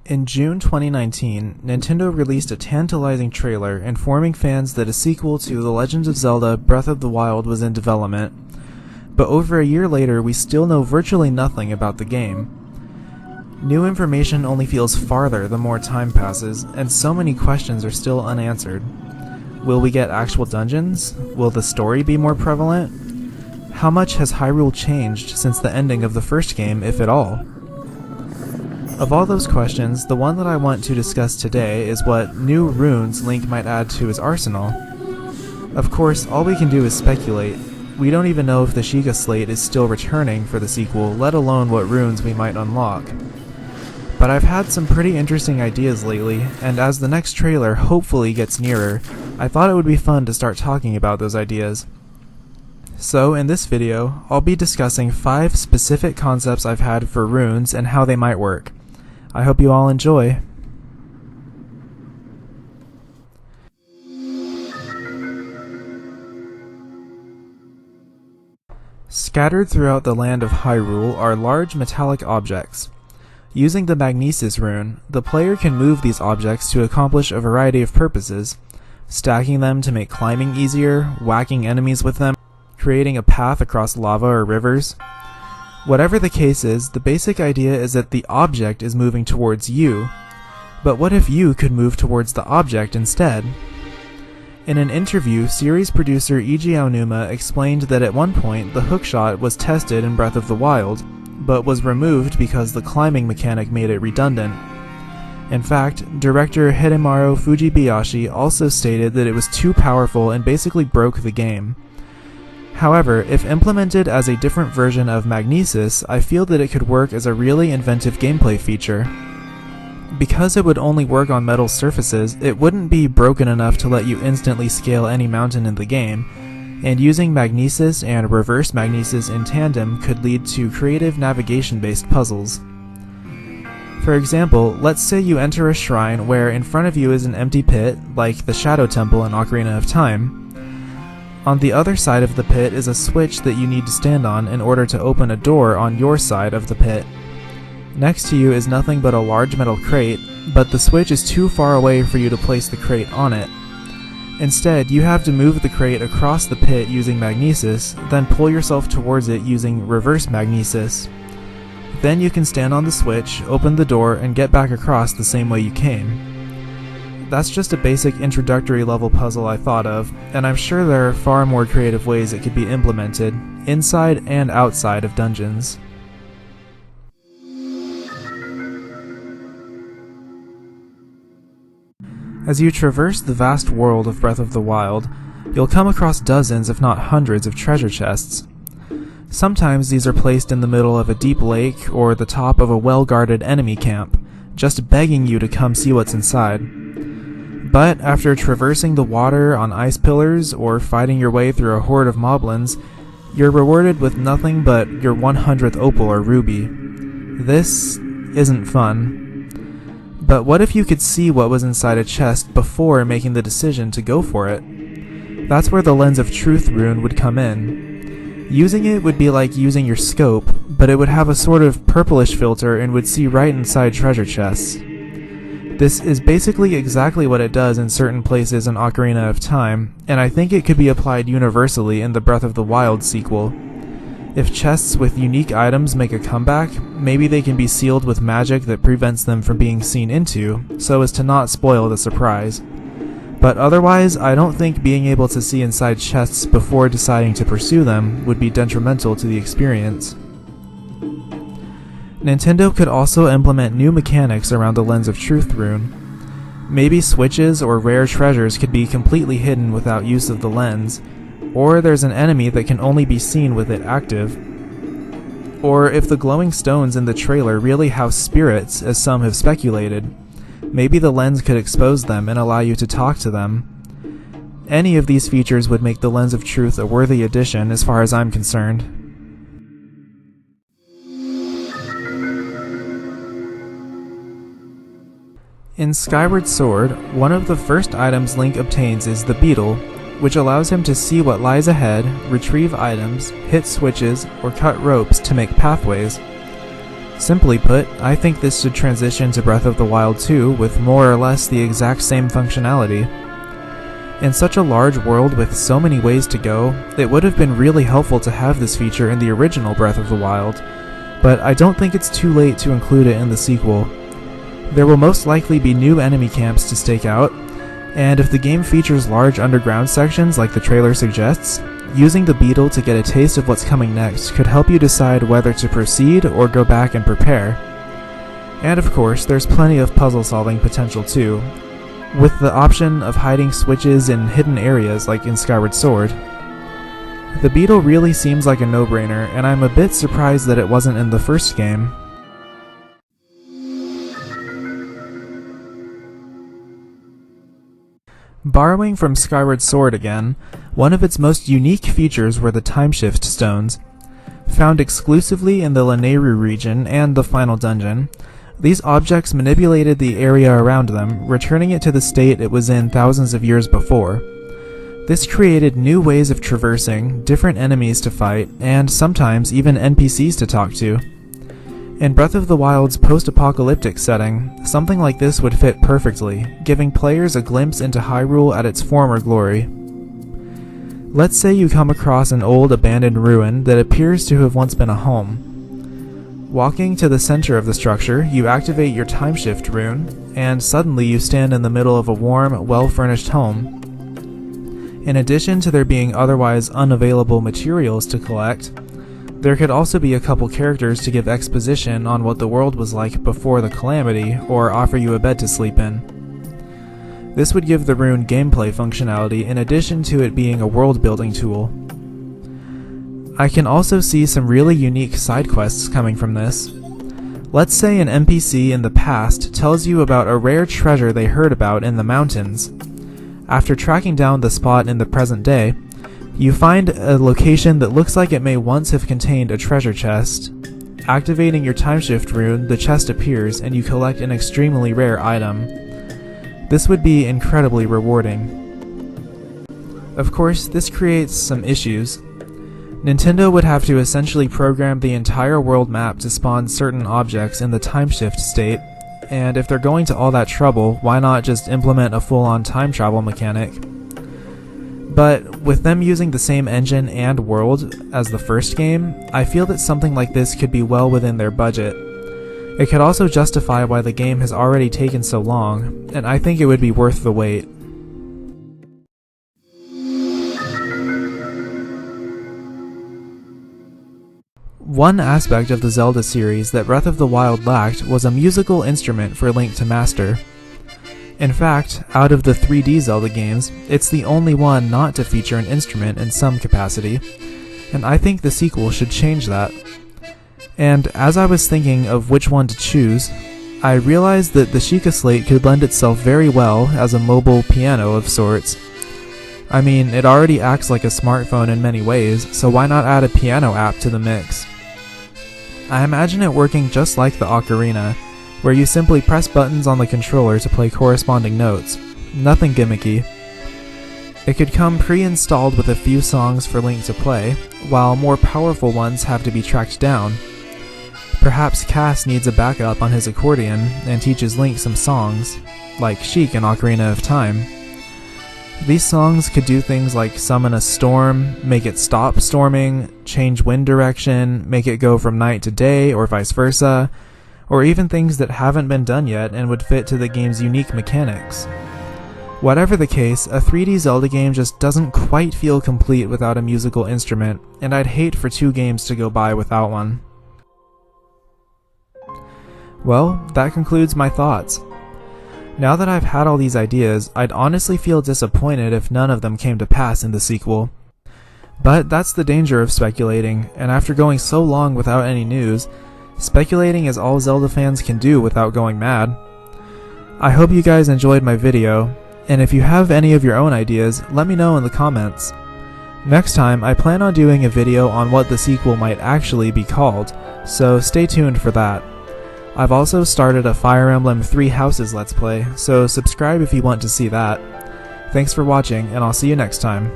In June 2019, Nintendo released a tantalizing trailer informing fans that a sequel to The Legend of Zelda Breath of the Wild was in development, but over a year later we still know virtually nothing about the game. New information only feels farther the more time passes, and so many questions are still unanswered. Will we get actual dungeons? Will the story be more prevalent? How much has Hyrule changed since the ending of the first game, if at all? Of all those questions, the one that I want to discuss today is what new runes Link might add to his arsenal. Of course, all we can do is speculate. We don't even know if the Sheikah Slate is still returning for the sequel, let alone what runes we might unlock. But I've had some pretty interesting ideas lately, and as the next trailer hopefully gets nearer, I thought it would be fun to start talking about those ideas. So in this video, I'll be discussing 5 specific concepts I've had for runes and how they might work. I hope you all enjoy. Scattered throughout the land of Hyrule are large metallic objects. Using the magnesis rune, the player can move these objects to accomplish a variety of purposes, stacking them to make climbing easier, whacking enemies with them, creating a path across lava or rivers. Whatever the case is, the basic idea is that the object is moving towards you, but what if you could move towards the object instead? In an interview, series producer Eiji Aonuma explained that at one point the hookshot was tested in Breath of the Wild, but was removed because the climbing mechanic made it redundant. In fact, director Hidemaru Fujibayashi also stated that it was too powerful and basically broke the game. However, if implemented as a different version of magnesis, I feel that it could work as a really inventive gameplay feature. Because it would only work on metal surfaces, it wouldn't be broken enough to let you instantly scale any mountain in the game, and using magnesis and reverse magnesis in tandem could lead to creative navigation-based puzzles. For example, let's say you enter a shrine where in front of you is an empty pit, like the Shadow Temple in Ocarina of Time. On the other side of the pit is a switch that you need to stand on in order to open a door on your side of the pit. Next to you is nothing but a large metal crate, but the switch is too far away for you to place the crate on it. Instead, you have to move the crate across the pit using magnesis, then pull yourself towards it using reverse magnesis. Then you can stand on the switch, open the door, and get back across the same way you came. That's just a basic introductory level puzzle I thought of, and I'm sure there are far more creative ways it could be implemented, inside and outside of dungeons. As you traverse the vast world of Breath of the Wild, you'll come across dozens if not hundreds of treasure chests. Sometimes these are placed in the middle of a deep lake or the top of a well-guarded enemy camp, just begging you to come see what's inside. But after traversing the water on ice pillars or fighting your way through a horde of moblins, you're rewarded with nothing but your 100th opal or ruby. This isn't fun. But what if you could see what was inside a chest before making the decision to go for it? That's where the Lens of Truth rune would come in. Using it would be like using your scope, but it would have a sort of purplish filter and would see right inside treasure chests. This is basically exactly what it does in certain places in Ocarina of Time, and I think it could be applied universally in the Breath of the Wild sequel. If chests with unique items make a comeback, maybe they can be sealed with magic that prevents them from being seen into, so as to not spoil the surprise. But otherwise, I don't think being able to see inside chests before deciding to pursue them would be detrimental to the experience. Nintendo could also implement new mechanics around the Lens of Truth rune. Maybe switches or rare treasures could be completely hidden without use of the lens, or there's an enemy that can only be seen with it active. Or if the glowing stones in the trailer really house spirits, as some have speculated, maybe the lens could expose them and allow you to talk to them. Any of these features would make the Lens of Truth a worthy addition as far as I'm concerned. In Skyward Sword, one of the first items Link obtains is the beetle, which allows him to see what lies ahead, retrieve items, hit switches, or cut ropes to make pathways. Simply put, I think this should transition to Breath of the Wild 2 with more or less the exact same functionality. In such a large world with so many ways to go, it would have been really helpful to have this feature in the original Breath of the Wild, but I don't think it's too late to include it in the sequel. There will most likely be new enemy camps to stake out, and if the game features large underground sections like the trailer suggests, using the beetle to get a taste of what's coming next could help you decide whether to proceed or go back and prepare. And of course, there's plenty of puzzle-solving potential too, with the option of hiding switches in hidden areas like in Skyward Sword. The beetle really seems like a no-brainer, and I'm a bit surprised that it wasn't in the first game. Borrowing from Skyward Sword again, one of its most unique features were the timeshift stones. Found exclusively in the Lanayru region and the final dungeon, these objects manipulated the area around them, returning it to the state it was in thousands of years before. This created new ways of traversing, different enemies to fight, and sometimes even NPCs to talk to. In Breath of the Wild's post-apocalyptic setting, something like this would fit perfectly, giving players a glimpse into Hyrule at its former glory. Let's say you come across an old abandoned ruin that appears to have once been a home. Walking to the center of the structure, you activate your timeshift rune, and suddenly you stand in the middle of a warm, well-furnished home. In addition to there being otherwise unavailable materials to collect, there could also be a couple characters to give exposition on what the world was like before the calamity, or offer you a bed to sleep in. This would give the rune gameplay functionality in addition to it being a world-building tool. I can also see some really unique side quests coming from this. Let's say an NPC in the past tells you about a rare treasure they heard about in the mountains. After tracking down the spot in the present day, you find a location that looks like it may once have contained a treasure chest. Activating your timeshift rune, the chest appears and you collect an extremely rare item. This would be incredibly rewarding. Of course, this creates some issues. Nintendo would have to essentially program the entire world map to spawn certain objects in the timeshift state, and if they're going to all that trouble, why not just implement a full-on time travel mechanic? But with them using the same engine and world as the first game, I feel that something like this could be well within their budget. It could also justify why the game has already taken so long, and I think it would be worth the wait. One aspect of the Zelda series that Breath of the Wild lacked was a musical instrument for Link to master. In fact, out of the 3D Zelda games, it's the only one not to feature an instrument in some capacity, and I think the sequel should change that. And as I was thinking of which one to choose, I realized that the Sheikah Slate could lend itself very well as a mobile piano of sorts. I mean, it already acts like a smartphone in many ways, so why not add a piano app to the mix? I imagine it working just like the ocarina, where you simply press buttons on the controller to play corresponding notes. Nothing gimmicky. It could come pre-installed with a few songs for Link to play, while more powerful ones have to be tracked down. Perhaps Cass needs a backup on his accordion and teaches Link some songs, like Sheik in Ocarina of Time. These songs could do things like summon a storm, make it stop storming, change wind direction, make it go from night to day, or vice versa, or even things that haven't been done yet and would fit to the game's unique mechanics. Whatever the case, a 3D Zelda game just doesn't quite feel complete without a musical instrument, and I'd hate for 2 games to go by without one. Well, that concludes my thoughts. Now that I've had all these ideas, I'd honestly feel disappointed if none of them came to pass in the sequel. But that's the danger of speculating, and after going so long without any news, speculating is all Zelda fans can do without going mad. I hope you guys enjoyed my video, and if you have any of your own ideas, let me know in the comments. Next time, I plan on doing a video on what the sequel might actually be called, so stay tuned for that. I've also started a Fire Emblem 3 Houses Let's Play, so subscribe if you want to see that. Thanks for watching, and I'll see you next time.